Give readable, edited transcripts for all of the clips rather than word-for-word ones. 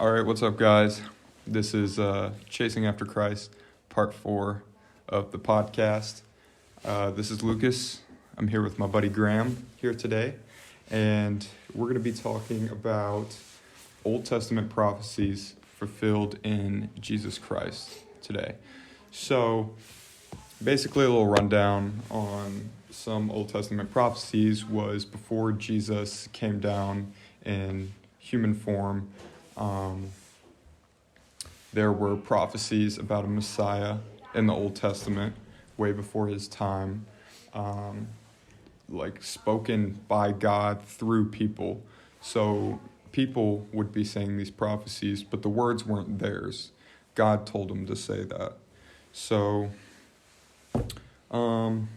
All right, what's up, guys? This is Chasing After Christ, part 4 of the podcast. This is Lucas. I'm here with my buddy Graham here today, and we're going to be talking about Old Testament prophecies fulfilled in Jesus Christ today. So, basically, a little rundown on some Old Testament prophecies was before Jesus came down in human form. There were prophecies about a Messiah in the Old Testament way before his time, spoken by God through people. So people would be saying these prophecies, but the words weren't theirs. God told them to say that. So, Graham,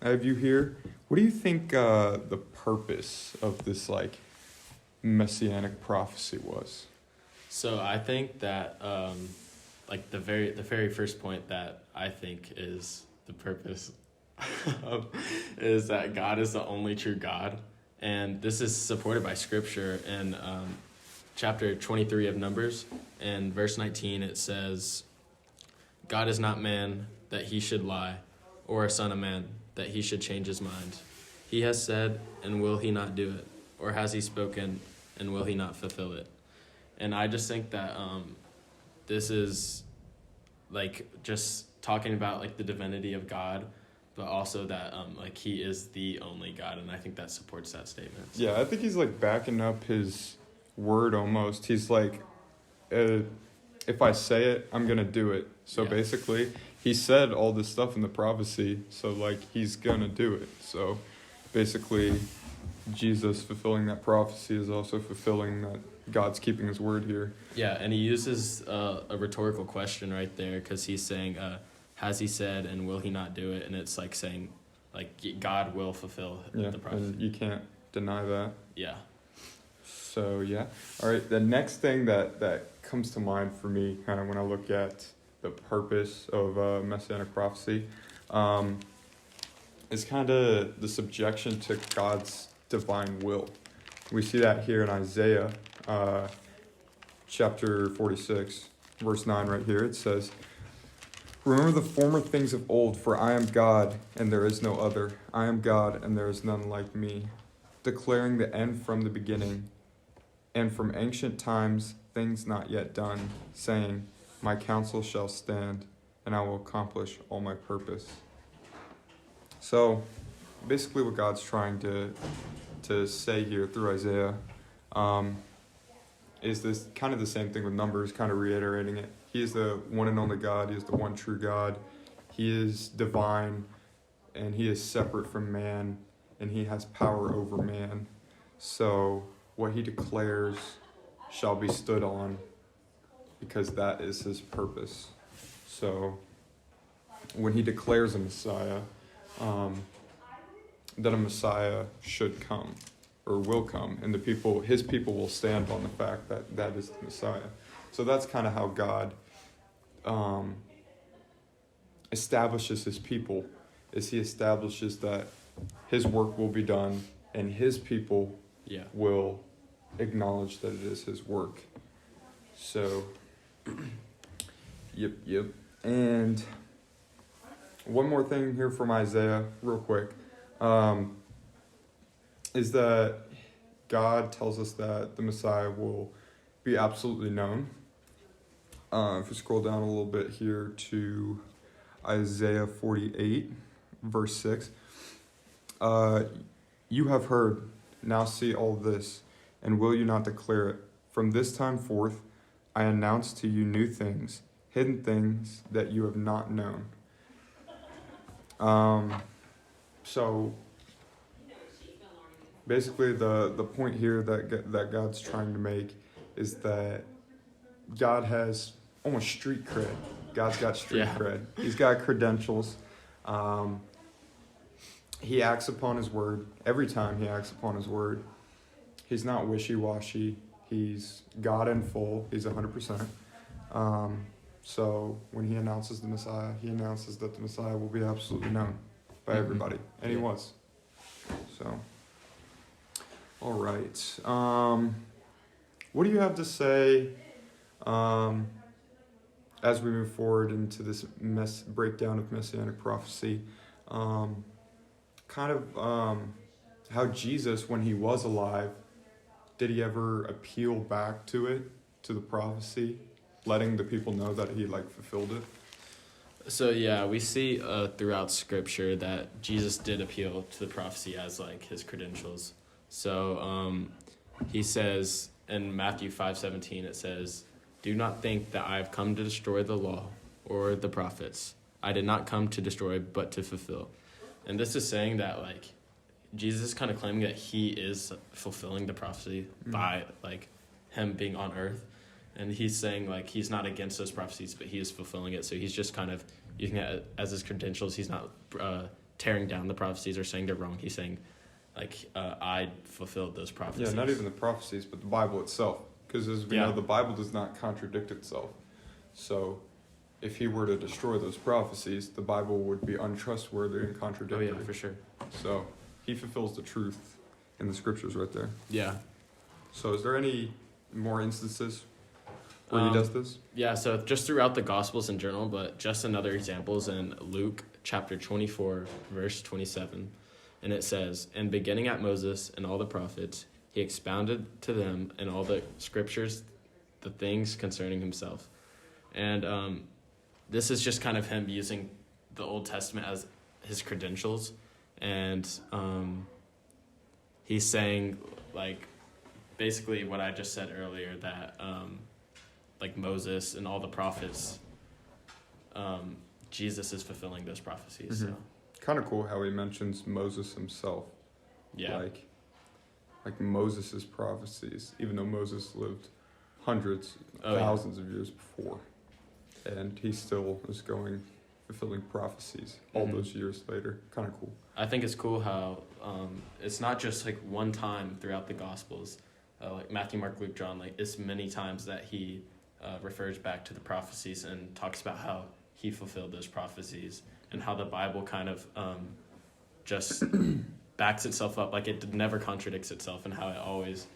I have you here. What do you think the purpose of this messianic prophecy was? So I think that the very first point that I think is the purpose of is that God is the only true God, and this is supported by Scripture in chapter 23 of Numbers, and verse 19 it says, "God is not man that he should lie, or a son of man that he should change his mind. He has said, and will he not do it? Or has he spoken, and will he not fulfill it?" And I just think that this is just talking about the divinity of God, but also that he is the only God, and I think that supports that statement. Yeah, I think he's backing up his word almost. He's like, if I say it, I'm gonna do it. So basically, he said all this stuff in the prophecy, so he's gonna do it. So basically, Jesus fulfilling that prophecy is also fulfilling that God's keeping his word here. Yeah, and he uses a rhetorical question right there, because he's saying, has he said, and will he not do it? And it's saying, God will fulfill the prophecy. And you can't deny that. Yeah. So, yeah. All right, the next thing that comes to mind for me kind of when I look at the purpose of messianic prophecy is kind of the subjection to God's divine will. We see that here in Isaiah chapter 46, verse 9 right here. It says, "Remember the former things of old, for I am God, and there is no other. I am God, and there is none like me, declaring the end from the beginning, and from ancient times things not yet done, saying, my counsel shall stand, and I will accomplish all my purpose." So, basically what God's trying to say here through Isaiah is this kind of the same thing with Numbers, kind of reiterating it. He is the one and only God. He is the one true God. He is divine, and he is separate from man, and he has power over man. So what he declares shall be stood on, because that is his purpose. So when he declares a Messiah, that a Messiah should come or will come, and his people will stand on the fact that that is the Messiah. So that's kind of how God establishes his people, is he establishes that his work will be done and his people will acknowledge that it is his work. So yep. And one more thing here from Isaiah real quick. Is that God tells us that the Messiah will be absolutely known. If we scroll down a little bit here to Isaiah 48, verse 6. "You have heard, now see all this, and will you not declare it? From this time forth, I announce to you new things, hidden things that you have not known." So basically the point here that God's trying to make is that God has almost street cred. God's got street cred. He's got credentials. He acts upon his word. Every time he acts upon his word, he's not wishy-washy. He's God in full. He's 100%. So when he announces the Messiah, he announces that the Messiah will be absolutely known by everybody. And he was. So, all right. what do you have to say as we move forward into this breakdown of messianic prophecy? How Jesus, when he was alive, did he ever appeal back to it, to the prophecy, letting the people know that he fulfilled it? So yeah, we see throughout Scripture that Jesus did appeal to the prophecy as his credentials. So he says in Matthew 5:17, it says, "Do not think that I have come to destroy the law or the prophets. I did not come to destroy, but to fulfill." And this is saying that Jesus is kind of claiming that he is fulfilling the prophecy by him being on earth. And he's saying he's not against those prophecies, but he is fulfilling it. So he's just kind of using it as his credentials. He's not tearing down the prophecies or saying they're wrong. He's saying I fulfilled those prophecies. Yeah, not even the prophecies, but the Bible itself. Because as we know, the Bible does not contradict itself. So if he were to destroy those prophecies, the Bible would be untrustworthy and contradictory. Oh yeah, for sure. So he fulfills the truth in the scriptures right there. Yeah. So is there any more instances where he does this? Yeah, so just throughout the Gospels in general, but just another example is in Luke chapter 24, verse 27. And it says, "And beginning at Moses and all the prophets, he expounded to them in all the scriptures the things concerning himself." And this is just kind of him using the Old Testament as his credentials. And he's saying, basically what I just said earlier, that Moses and all the prophets, Jesus is fulfilling those prophecies. Mm-hmm. So Kind of cool how he mentions Moses himself. yeah, like Moses' prophecies, even though Moses lived hundreds, thousands of years before. And he still is fulfilling prophecies all those years later. Kind of cool. I think it's cool how it's not just one time throughout the Gospels, Matthew, Mark, Luke, John. It's many times that he refers back to the prophecies and talks about how he fulfilled those prophecies, and how the Bible kind of just backs itself up. It never contradicts itself, and how it always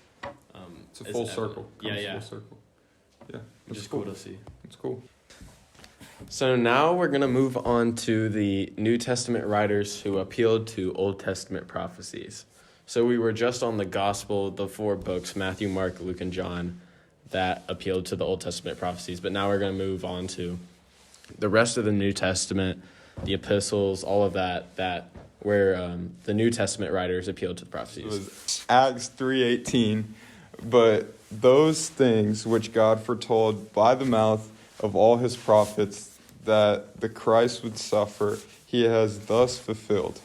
it's a full circle. Yeah. Full circle. Yeah, which is cool to see. It's cool. So now we're going to move on to the New Testament writers who appealed to Old Testament prophecies. So we were just on the Gospel, the 4 books, Matthew, Mark, Luke, and John, that appealed to the Old Testament prophecies. But now we're going to move on to the rest of the New Testament, the epistles, all of that where the New Testament writers appealed to the prophecies. It was Acts 3:18, but those things which God foretold by the mouth of all his prophets that the Christ would suffer, he has thus fulfilled.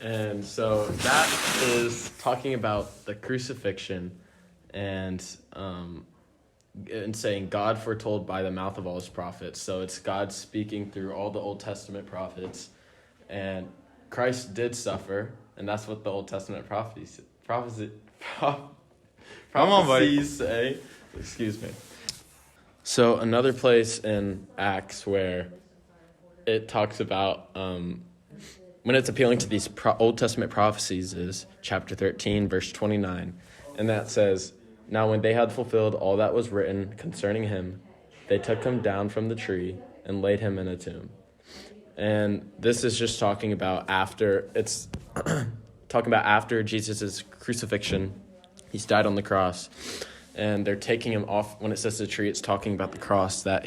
And so that is talking about the crucifixion and saying God foretold by the mouth of all his prophets. So it's God speaking through all the Old Testament prophets, and Christ did suffer, and that's what the Old Testament prophecies say. Excuse me. So another place in Acts where it talks about when it's appealing to these Old Testament prophecies is chapter 13, verse 29. And that says, "Now when they had fulfilled all that was written concerning him, they took him down from the tree and laid him in a tomb." And this is just talking about after Jesus' crucifixion. He's died on the cross. And they're taking him off. When it says the tree, it's talking about the cross that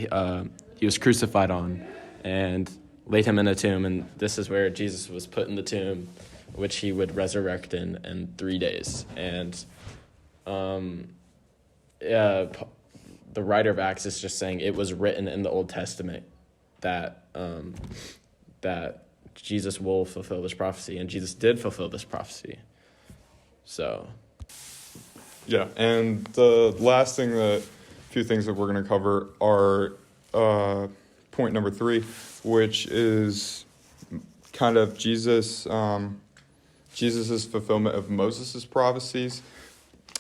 he was crucified on, and laid him in a tomb. And this is where Jesus was put in the tomb, which he would resurrect in 3 days. And the writer of Acts is just saying it was written in the Old Testament that Jesus will fulfill this prophecy, and Jesus did fulfill this prophecy. So yeah, and the last few things that we're going to cover are point number 3, which is kind of Jesus's fulfillment of Moses' prophecies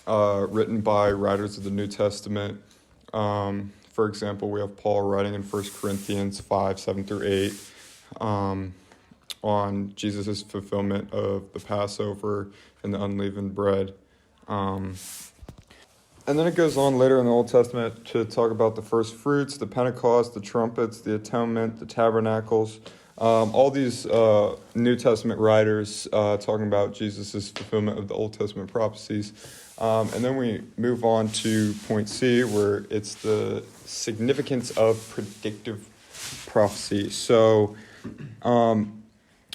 written by writers of the New Testament. For example, we have Paul writing in 1 Corinthians 5:7-8 on Jesus' fulfillment of the Passover and the unleavened bread. And And then it goes on later in the Old Testament to talk about the first fruits, the Pentecost, the trumpets, the atonement, the tabernacles. All these New Testament writers talking about Jesus' fulfillment of the Old Testament prophecies. And then we move on to point C, where it's the significance of predictive prophecy. So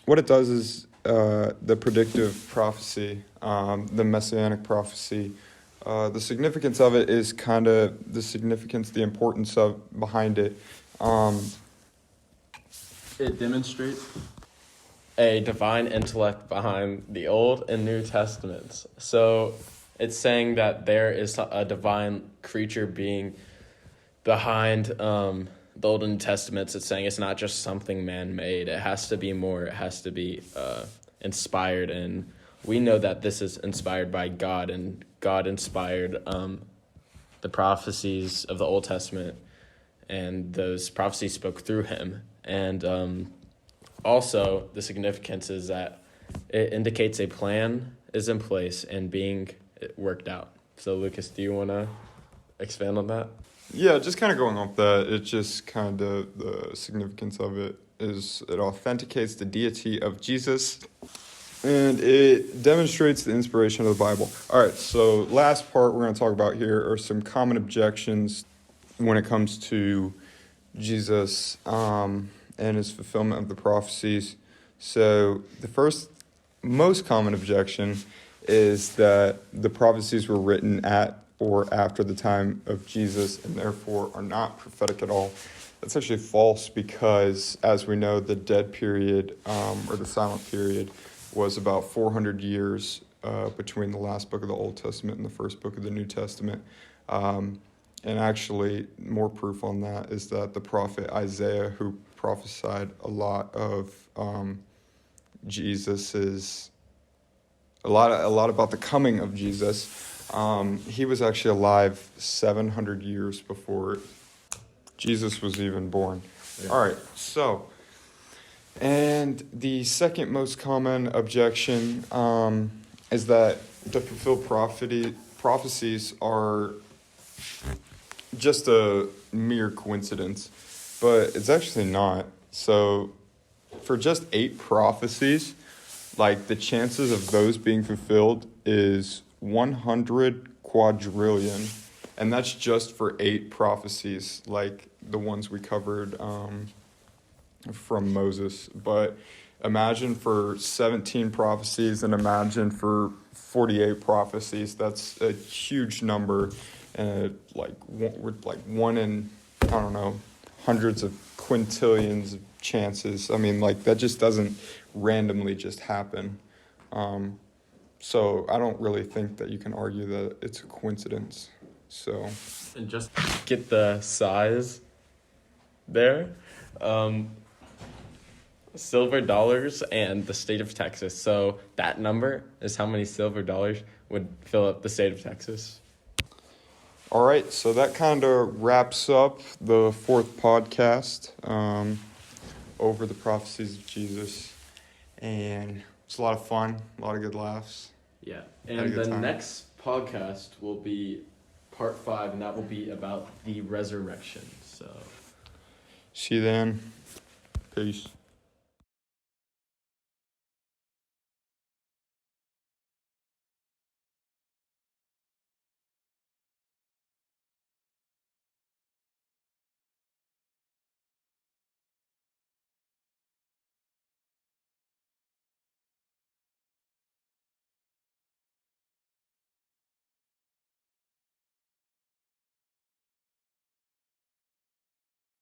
what it does is the predictive prophecy, the messianic prophecy, the significance of it is kind of the importance of behind it. It demonstrates a divine intellect behind the Old and New Testaments. So it's saying that there is a divine creature being behind the Old and New Testaments. It's saying it's not just something man-made. It has to be more. It has to be inspired. And we know that this is inspired by God, and God inspired the prophecies of the Old Testament, and those prophecies spoke through him. And also, the significance is that it indicates a plan is in place and being worked out. So, Lucas, do you want to expand on that? Yeah, just kind of going off that, it just kind of, the significance of it is it authenticates the deity of Jesus, and it demonstrates the inspiration of the Bible. All right, so last part we're going to talk about here are some common objections when it comes to Jesus and his fulfillment of the prophecies. So the first most common objection is that the prophecies were written at or after the time of Jesus and therefore are not prophetic at all. That's actually false because, as we know, the dead period or the silent period was about 400 years between the last book of the Old Testament and the first book of the New Testament. And actually, more proof on that is that the prophet Isaiah, who prophesied a lot of a lot about the coming of Jesus, he was actually alive 700 years before Jesus was even born. Yeah. All right, so, and the second most common objection is that the fulfilled prophecies are just a mere coincidence, but it's actually not. So for just 8 prophecies, like the chances of those being fulfilled is 100 quadrillion, and that's just for 8 prophecies, like the ones we covered from Moses. But imagine for 17 prophecies and imagine for 48 prophecies. That's a huge number. And like one in, I don't know, hundreds of quintillions of chances. I mean, like, that just doesn't randomly just happen. So I don't really think that you can argue that it's a coincidence. So, and just get the size there. Silver dollars and the state of Texas. So that number is how many silver dollars would fill up the state of Texas. All right, so that kind of wraps up the 4th podcast over the prophecies of Jesus. And it's a lot of fun, a lot of good laughs. Yeah, and the next podcast will be part 5, and that will be about the resurrection. So, see you then. Peace.